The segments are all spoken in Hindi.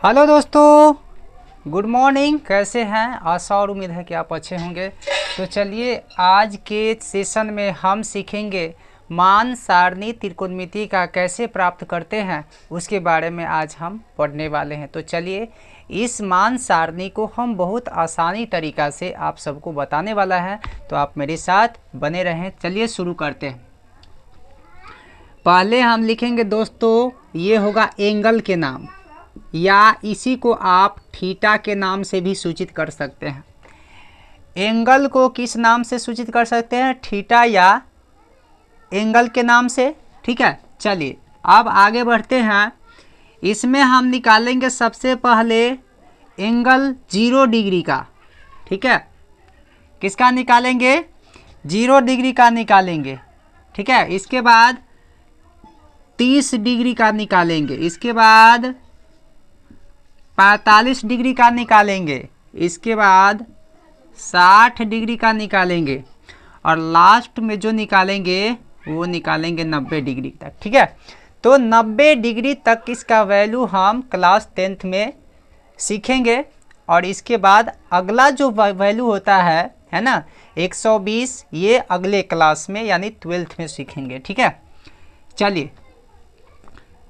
हेलो दोस्तों, गुड मॉर्निंग। कैसे हैं? आशा और उम्मीद है कि आप अच्छे होंगे। तो चलिए आज के सेशन में हम सीखेंगे मान सारणी त्रिकोणमिति का कैसे प्राप्त करते हैं, उसके बारे में आज हम पढ़ने वाले हैं। तो चलिए इस मान सारणी को हम बहुत आसानी तरीक़ा से आप सबको बताने वाला है, तो आप मेरे साथ बने रहें। चलिए शुरू करते हैं। पहले हम लिखेंगे दोस्तों, ये होगा एंगल के नाम, या इसी को आप थीटा के नाम से भी सूचित कर सकते हैं। एंगल को किस नाम से सूचित कर सकते हैं? थीटा या एंगल के नाम से। ठीक है, चलिए अब आगे बढ़ते हैं। इसमें हम निकालेंगे सबसे पहले एंगल 0 डिग्री का। ठीक है, किसका निकालेंगे? 0 डिग्री का निकालेंगे। ठीक है, इसके बाद 30 डिग्री का निकालेंगे, इसके बाद 45 डिग्री का निकालेंगे, इसके बाद 60 डिग्री का निकालेंगे, और लास्ट में जो निकालेंगे वो निकालेंगे 90 डिग्री तक। ठीक है, तो 90 डिग्री तक इसका वैल्यू हम क्लास 10th में सीखेंगे, और इसके बाद अगला जो वैल्यू होता है ना 120, ये अगले क्लास में यानी 12th में सीखेंगे। ठीक है, चलिए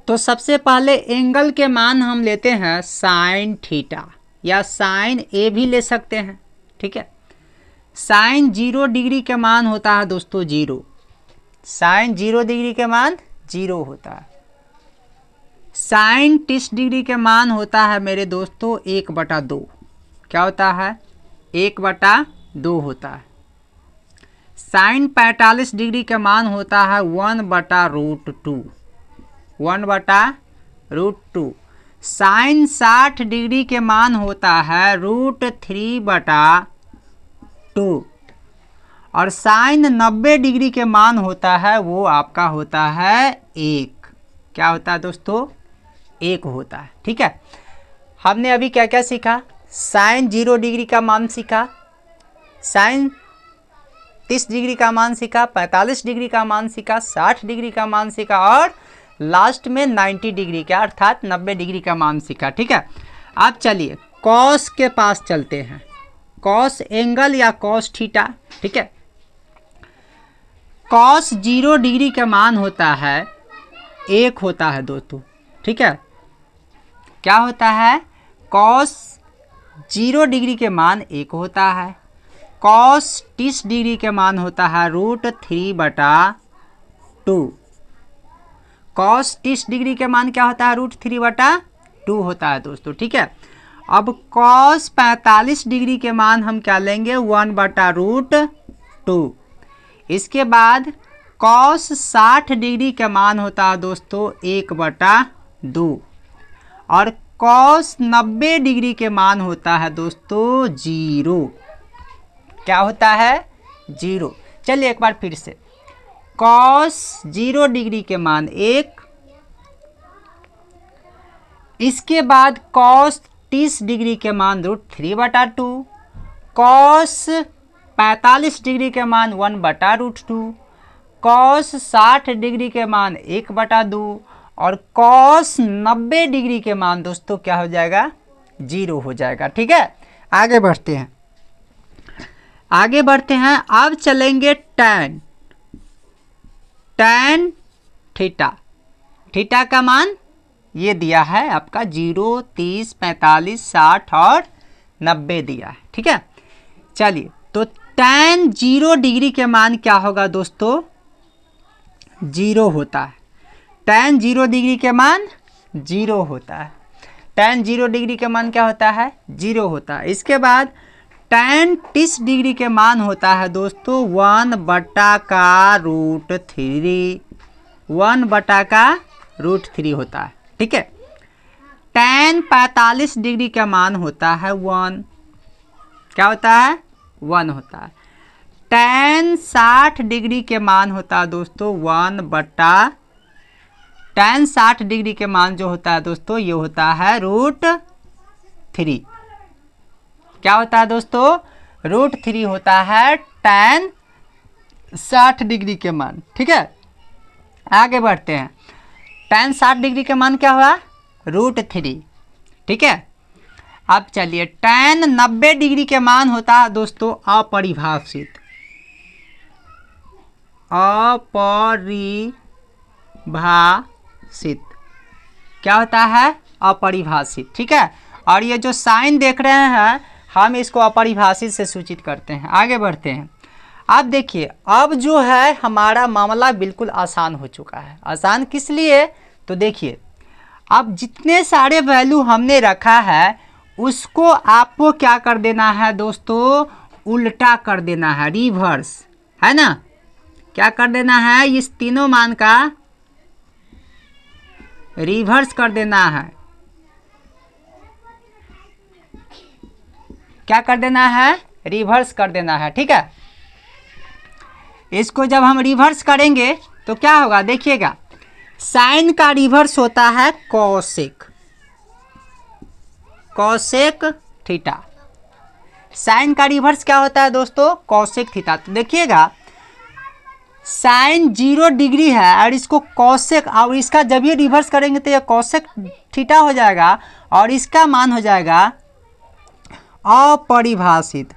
तो सबसे पहले एंगल के मान हम लेते हैं साइन थीटा, या साइन ए भी ले सकते हैं। ठीक है, साइन 0 डिग्री के मान होता है दोस्तों 0। साइन 0 डिग्री के मान 0 होता है। साइन 30 डिग्री के मान होता है मेरे दोस्तों 1/2। क्या होता है? 1/2 होता है। साइन 45 डिग्री के मान होता है 1/√2। 1/√2। साइन 60 डिग्री के मान होता है √3/2, और साइन 90 डिग्री के मान होता है वो आपका होता है 1। क्या होता है दोस्तों? 1 होता है। ठीक है, हमने अभी क्या क्या सीखा? साइन 0 डिग्री का मान सीखा, साइन 30 डिग्री का मान सीखा, 45 डिग्री का मान सीखा, 60 डिग्री का मान सीखा, और लास्ट में 90 डिग्री का अर्थात 90 डिग्री का मान सीखा। ठीक है, अब चलिए कॉस के पास चलते हैं। कॉस एंगल या कॉस थीटा। ठीक है, कॉस 0 डिग्री का मान होता है 1 होता है दोस्तों। ठीक है, क्या होता है? कॉस 0 डिग्री के मान 1 होता है। कॉस 30 डिग्री के मान होता है √3/2। कॉस 30 डिग्री के मान क्या होता है? √3/2 होता है दोस्तों। ठीक है, अब कॉस 45 डिग्री के मान हम क्या लेंगे? 1/√2। इसके बाद कॉस 60 डिग्री के मान होता है दोस्तों 1/2, और कॉस 90 डिग्री के मान होता है दोस्तों 0। क्या होता है? 0। चलिए एक बार फिर से, कॉस 0 डिग्री के मान 1, इसके बाद कॉस 30 डिग्री के मान √3/2, कॉस 45 डिग्री के मान 1/√2, कॉस 60 डिग्री के मान 1/2, और कॉस 90 डिग्री के मान दोस्तों क्या हो जाएगा? 0 हो जाएगा। ठीक है, आगे बढ़ते हैं। आगे बढ़ते हैं, अब चलेंगे टैन। Tan theta. थीटा का मान ये दिया है आपका 0, 30, 45, 60 और 90 दिया है। ठीक है, चलिए तो टैन 0 डिग्री के मान क्या होगा दोस्तों? 0 होता है। टैन 0 डिग्री के मान 0 होता है। टैन 0 डिग्री के मान क्या होता है? 0 होता है। इसके बाद टैन 30 डिग्री के मान होता है दोस्तों 1/√3। 1/√3 होता है। ठीक है, टैन 45 डिग्री का मान होता है 1। क्या होता है? 1 होता है। टैन 60 डिग्री के मान होता है दोस्तों टैन 60 डिग्री के मान जो होता है दोस्तों ये होता है √3। क्या होता है दोस्तों? √3 होता है टैन 60 डिग्री के मान। ठीक है, आगे बढ़ते हैं। टैन 60 डिग्री का मान क्या हुआ? √3। ठीक है। अब चलिए tan 90 डिग्री के मान होता है दोस्तों अपरिभाषित, अपरिभाषित क्या होता है? अपरिभाषित, ठीक है। और ये जो साइन देख रहे हैं हम इसको अपरिभाषित से सूचित करते हैं। आगे बढ़ते हैं। अब देखिए अब जो है हमारा मामला बिल्कुल आसान हो चुका है। आसान किस लिए? तो देखिए अब जितने सारे वैल्यू हमने रखा है उसको आपको क्या कर देना है दोस्तों? उल्टा कर देना है, रिवर्स, है ना। क्या कर देना है? इस तीनों मान का रिवर्स कर देना है। क्या कर देना है? रिवर्स कर देना है, ठीक है। इसको जब हम रिवर्स करेंगे तो क्या होगा? देखिएगा साइन का रिवर्स होता है कोसेक, कोसेक थीटा। साइन का रिवर्स क्या होता है दोस्तों? Cosec theta. तो देखिएगा साइन 0 डिग्री है और इसको कोसेक, और इसका जब ये रिवर्स करेंगे तो ये कोसेक थीटा हो जाएगा और इसका मान हो जाएगा अपरिभाषित,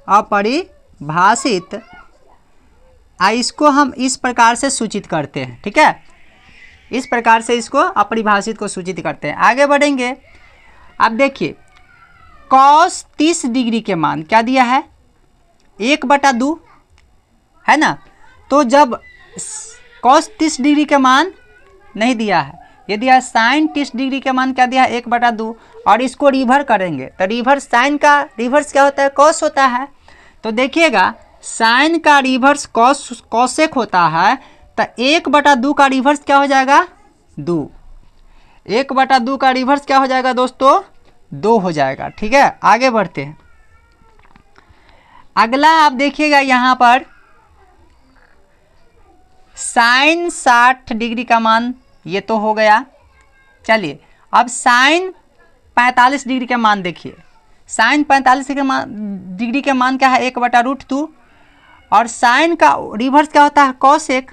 अपरिभाषित। इसको हम इस प्रकार से सूचित करते हैं, ठीक है। इस प्रकार से इसको अपरिभाषित को सूचित करते हैं। आगे बढ़ेंगे। अब देखिए cos 30 डिग्री के मान क्या दिया है? 1/2, है ना। तो जब cos 30 डिग्री के मान नहीं दिया है, ये दिया है साइन 30 डिग्री के मान क्या दिया है? 1/2। और इसको रिवर्स करेंगे तो रिवर्स, साइन का रिवर्स क्या होता है? cos होता है। तो देखिएगा साइन का रिवर्स कोसेक होता है, तो 1/2 का रिवर्स क्या हो जाएगा? 2। 1/2 का रिवर्स क्या हो जाएगा दोस्तों? 2 हो जाएगा, ठीक है। आगे बढ़ते हैं। अगला आप देखिएगा यहाँ पर साइन 60 डिग्री का मान, ये तो हो गया। चलिए अब साइन 45 डिग्री का मान देखिए। साइन 45 डिग्री के मान क्या है? 1/√2। और साइन का रिवर्स क्या होता है? कोसेक।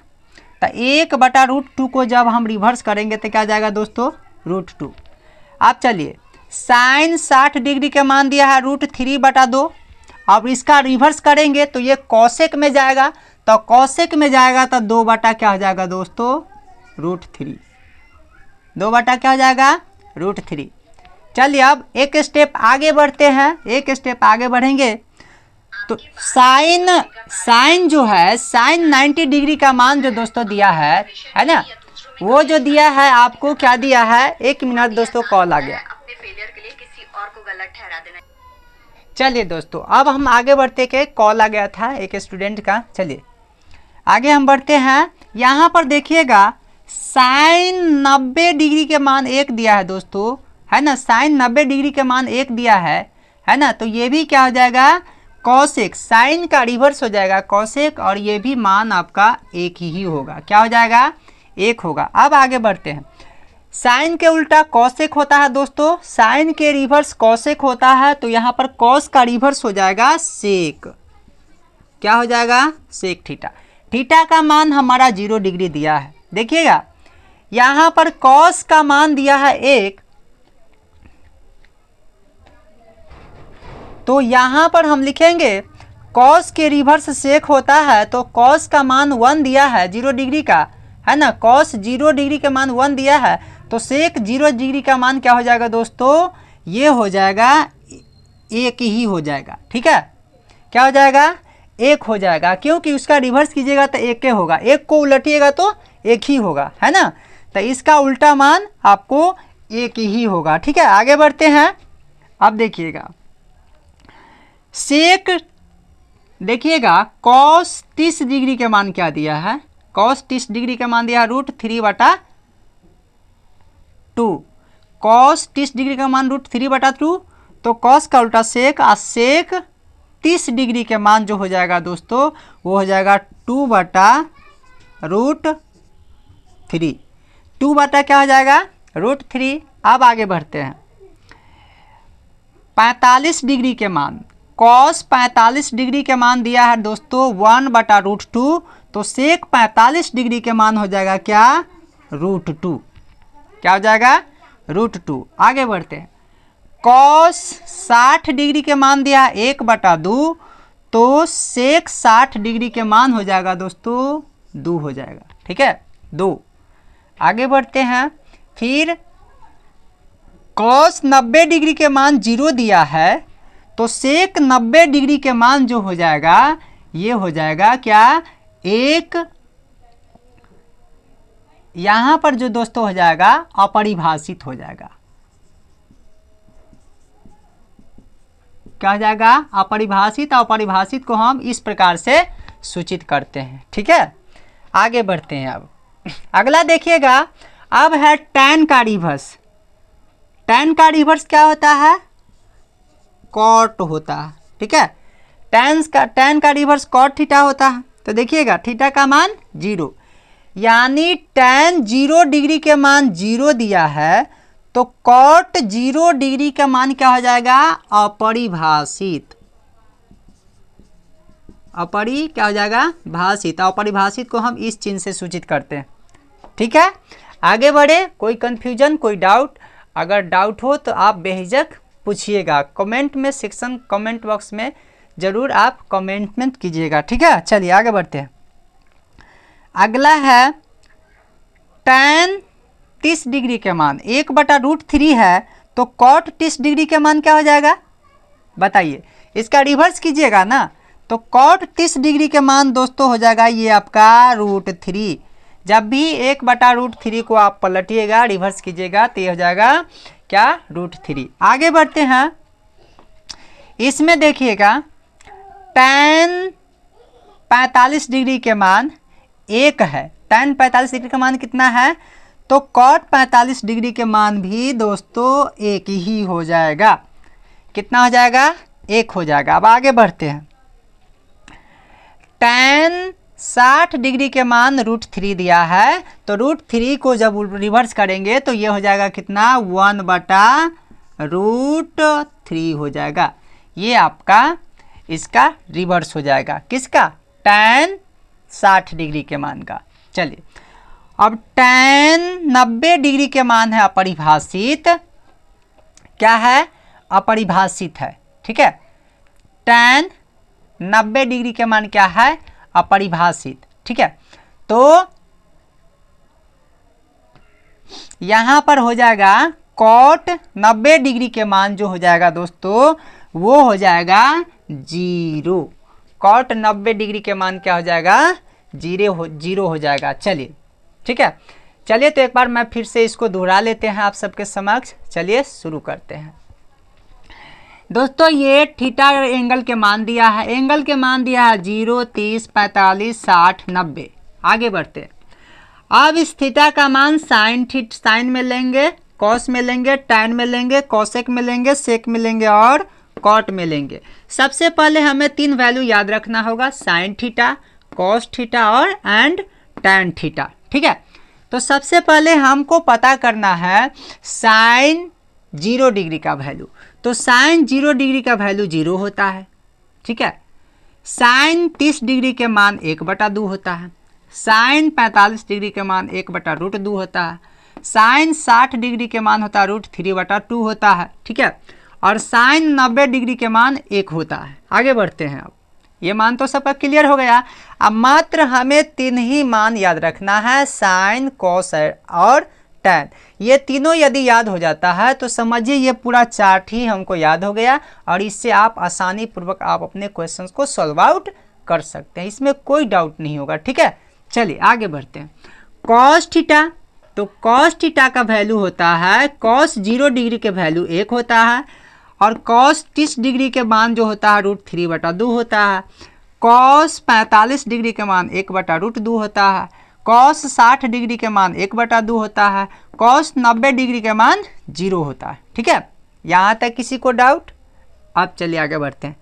तो 1/√2 को जब हम रिवर्स करेंगे तो क्या जाएगा दोस्तों? √2। अब चलिए साइन 60 डिग्री के मान दिया है √3/2। अब इसका रिवर्स करेंगे तो ये कोसेक में जाएगा, तो कोसेक में जाएगा तो 2 बटा क्या हो जाएगा दोस्तों? √3। 2 बटा क्या हो जाएगा? √3। चलिए अब एक स्टेप आगे बढ़ते हैं। एक स्टेप आगे बढ़ेंगे तो साइन जो है, साइन 90 डिग्री का मान जो दोस्तों दिया है ना, वो जो दिया है आपको क्या दिया है? 1 मिनट दोस्तों, कॉल आ गया। चलिए दोस्तों अब हम आगे बढ़ते के, कॉल आ गया था एक स्टूडेंट का। चलिए आगे हम बढ़ते हैं। यहाँ पर देखिएगा साइन 90 डिग्री के मान 1 दिया है दोस्तों, है ना। साइन 90 डिग्री के मान 1 दिया है ना। तो ये भी क्या हो जाएगा? कोसेक। साइन का रिवर्स हो जाएगा कोसेक, और ये भी मान आपका 1 ही होगा। क्या हो जाएगा? 1 होगा। अब आगे बढ़ते हैं। साइन के उल्टा कोसेक होता है दोस्तों, साइन के रिवर्स कोसेक होता है। तो यहाँ पर कॉस का रिवर्स हो जाएगा सेक। क्या हो जाएगा? Sec theta. थीटा का मान हमारा 0 डिग्री दिया है। देखिएगा यहाँ पर कॉस का मान दिया है 1, तो यहाँ पर हम लिखेंगे कॉस के रिवर्स सेक होता है। तो कॉस का मान 1 दिया है 0 डिग्री का, है ना। कॉस 0 डिग्री का मान 1 दिया है, तो सेक 0 डिग्री का मान क्या हो जाएगा दोस्तों? ये हो जाएगा 1 ही हो जाएगा, ठीक है। क्या हो जाएगा? 1 हो जाएगा, क्योंकि उसका रिवर्स कीजिएगा तो 1 होगा, 1 को उलटिएगा तो 1 ही होगा, है ना। तो इसका उल्टा मान आपको 1 ही होगा, ठीक है। आगे बढ़ते हैं। अब देखिएगा सेक, देखिएगा कॉस 30 डिग्री के मान क्या दिया है? कॉस 30 डिग्री के मान दिया है √3/2। कॉस 30 डिग्री का मान √3/2, तो कॉस का उल्टा सेक, और सेक 30 डिग्री के मान जो हो जाएगा दोस्तों वो हो जाएगा 2/√3। 2 बटा क्या हो जाएगा? √3। अब आगे बढ़ते हैं। 45 डिग्री के मान, कॉस 45 डिग्री के मान दिया है दोस्तों 1/√2, तो सेक 45 डिग्री के मान हो जाएगा क्या? √2। क्या हो जाएगा √2। आगे बढ़ते हैं, कॉस 60 डिग्री के मान दिया है 1/2, तो सेक 60 डिग्री के मान हो जाएगा दोस्तों 2 हो जाएगा, ठीक है 2। आगे बढ़ते हैं, फिर कॉस 90 डिग्री के मान 0 दिया है, तो सेक 90 डिग्री के मान जो हो जाएगा ये हो जाएगा क्या 1, यहां पर जो दोस्तों हो जाएगा अपरिभाषित हो जाएगा। क्या हो जाएगा अपरिभाषित। अपरिभाषित को हम इस प्रकार से सूचित करते हैं, ठीक है। आगे बढ़ते हैं, अब अगला देखिएगा, अब है tan का रिवर्स। tan का रिवर्स क्या होता है कॉट होता है, ठीक है। tan का रिवर्स कॉट थीटा होता है। तो देखिएगा थीटा का मान 0, यानी tan 0 डिग्री के मान 0 दिया है, तो कॉट 0 डिग्री का मान क्या हो जाएगा अपरिभाषित। क्या हो जाएगा भाषित। अपरिभाषित को हम इस चिन्ह से सूचित करते हैं, ठीक है। आगे बढ़े, कोई कंफ्यूजन कोई डाउट, अगर डाउट हो तो आप बेहिचक पूछिएगा कमेंट में, सेक्शन कमेंट बॉक्स में जरूर आप कमेंटमेंट कीजिएगा, ठीक है। चलिए आगे बढ़ते हैं, अगला है tan 30 डिग्री के मान 1/√3 है, तो कॉट 30 डिग्री के मान क्या हो जाएगा बताइए। इसका रिवर्स कीजिएगा ना, तो कॉट 30 डिग्री के मान दोस्तों हो जाएगा ये आपका √3। जब भी 1/√3 को आप पलटिएगा रिवर्स कीजिएगा तो ये हो जाएगा क्या √3। आगे बढ़ते हैं, इसमें देखिएगा tan 45 डिग्री के मान 1 है। tan 45 डिग्री का मान कितना है, तो cot 45 डिग्री के मान भी दोस्तों 1 ही हो जाएगा। कितना हो जाएगा 1 हो जाएगा। अब आगे बढ़ते हैं, tan 60 डिग्री के मान √3 दिया है, तो √3 को जब रिवर्स करेंगे तो ये हो जाएगा कितना 1/√3 हो जाएगा। ये आपका इसका रिवर्स हो जाएगा, किसका tan 60 डिग्री के मान का। चलिए अब tan 90 डिग्री के मान है अपरिभाषित, क्या है अपरिभाषित है, ठीक है। tan 90 डिग्री के मान क्या है अपरिभाषित, ठीक है। तो यहां पर हो जाएगा cot 90 डिग्री के मान जो हो जाएगा दोस्तों वो हो जाएगा 0। cot 90 डिग्री के मान क्या हो जाएगा 0 हो जाएगा। चलिए ठीक है, चलिए तो एक बार मैं फिर से इसको दोहरा लेते हैं आप सबके समक्ष। चलिए शुरू करते हैं दोस्तों। ये थीटा एंगल के मान दिया है, एंगल के मान दिया है 0, 30, 45, 60, 90। आगे बढ़ते हैं, अब इस थीटा का मान साइन में लेंगे, कॉस में लेंगे, टैन में लेंगे, कॉसेक में लेंगे, सेक में लेंगे और कॉट में लेंगे। सबसे पहले हमें 3 वैल्यू याद रखना होगा, साइन थीटा, कॉस थीटा और एंड टैन थीटा, ठीक है। तो सबसे पहले हमको पता करना है साइन 0 डिग्री का वैल्यू। तो साइन 0 डिग्री का वैल्यू 0 होता है, ठीक है। साइन 30 डिग्री के मान 1/2 होता है, साइन 45 डिग्री के मान 1/√2 होता है, साइन 60 डिग्री के मान होता है √3/2 होता है, ठीक है। और साइन 90 डिग्री के मान 1 होता है। आगे बढ़ते हैं, अब ये मान तो सबका क्लियर हो गया। अब मात्र हमें 3 ही मान याद रखना है, साइन, कॉस और टैन। ये तीनों यदि याद हो जाता है तो समझिए ये पूरा चार्ट ही हमको याद हो गया और इससे आप आसानी पूर्वक आप अपने क्वेश्चंस को सॉल्व आउट कर सकते हैं, इसमें कोई डाउट नहीं होगा, ठीक है। चलिए आगे बढ़ते हैं, कॉस थीटा। तो कॉस थीटा का वैल्यू होता है, कॉस 0 डिग्री के वैल्यू 1 होता है और कॉस 30 डिग्री के मान जो होता है √3/2 होता है, कॉस 45 डिग्री के मान 1/√2 होता है, कॉस 60 डिग्री के मान 1/2 होता है, कॉस 90 डिग्री के मान 0 होता है, ठीक है। यहाँ तक किसी को डाउट? अब चलिए आगे बढ़ते हैं,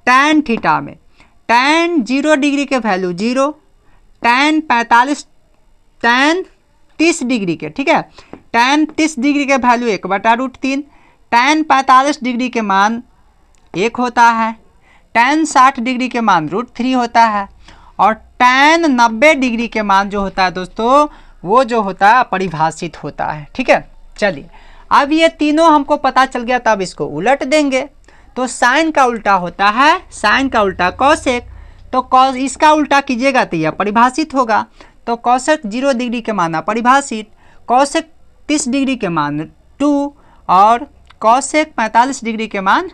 टैन थीटा में टैन 0 डिग्री के वैल्यू 0, टैन 30 डिग्री के, ठीक है, टैन 30 डिग्री के वैल्यू 1/√3, टैन 45 डिग्री के मान 1 होता है, टैन 60 डिग्री के मान √3 होता है और टैन 90 डिग्री के मान जो होता है दोस्तों वो जो होता है अपरिभाषित होता है। ठीक है, चलिए अब ये तीनों हमको पता चल गया, तब इसको उलट देंगे। तो साइन का उल्टा होता है, साइन का उल्टा कॉसेक, तो कॉस इसका उल्टा कीजिएगा तो यह परिभाषित होगा। तो कॉसेक 0 डिग्री के मान अपरिभाषित, कॉसेक 30 डिग्री के मान 2 और कॉसेक 45 डिग्री के मान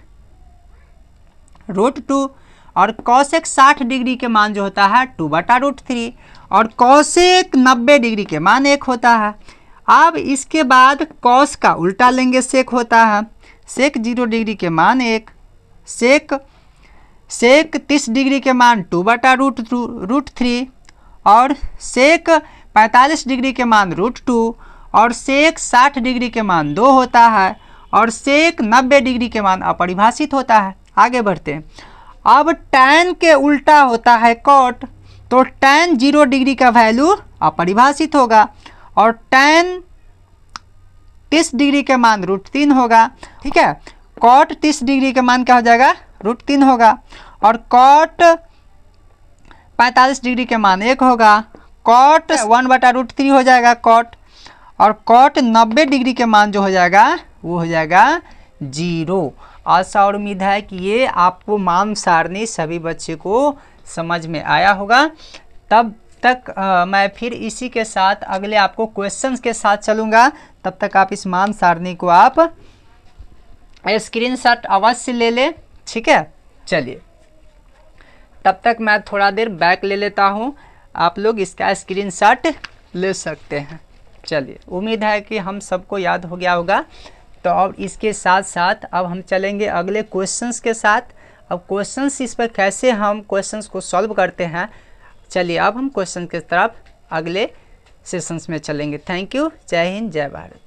√2 और कॉसेक 60 डिग्री के मान जो होता है 2/√3 और कॉसेक 90 डिग्री के मान 1 होता है। अब इसके बाद कॉस का उल्टा लेंगे, सेक होता है, सेक 0 डिग्री के मान 1, सेक 30 डिग्री के मान 2/√3 और सेक 45 डिग्री के मान √2 और सेक 60 डिग्री के मान 2 होता है और सेक 90 डिग्री के मान अपरिभाषित होता है। आगे बढ़ते हैं। अब tan के उल्टा होता है कॉट, तो tan 0 डिग्री का वैल्यू अपरिभाषित होगा और tan 30 डिग्री के मान √3 होगा। ठीक है, कॉट 30 डिग्री के मान क्या हो जाएगा, √3 होगा और कॉट 45 डिग्री के मान 1 होगा, कॉट 1/√3 हो जाएगा कॉट, और कॉट 90 डिग्री के मान जो हो जाएगा वो हो जाएगा 0। आशा और उम्मीद है कि ये आपको मान सारणी सभी बच्चे को समझ में आया होगा। तब तक मैं फिर इसी के साथ अगले आपको क्वेश्चंस के साथ चलूँगा। तब तक आप इस मान सारणी को आप स्क्रीनशॉट अवश्य ले लें। ठीक है, चलिए तब तक मैं थोड़ा देर बैक ले लेता हूँ, आप लोग इसका स्क्रीनशॉट ले सकते हैं। चलिए, उम्मीद है कि हम सबको याद हो गया होगा। तो अब इसके साथ साथ अब हम चलेंगे अगले क्वेश्चंस के साथ। अब क्वेश्चंस इस पर कैसे हम क्वेश्चंस को सॉल्व करते हैं, चलिए अब हम क्वेश्चन की तरफ अगले सेशंस में चलेंगे। थैंक यू, जय हिंद, जय भारत।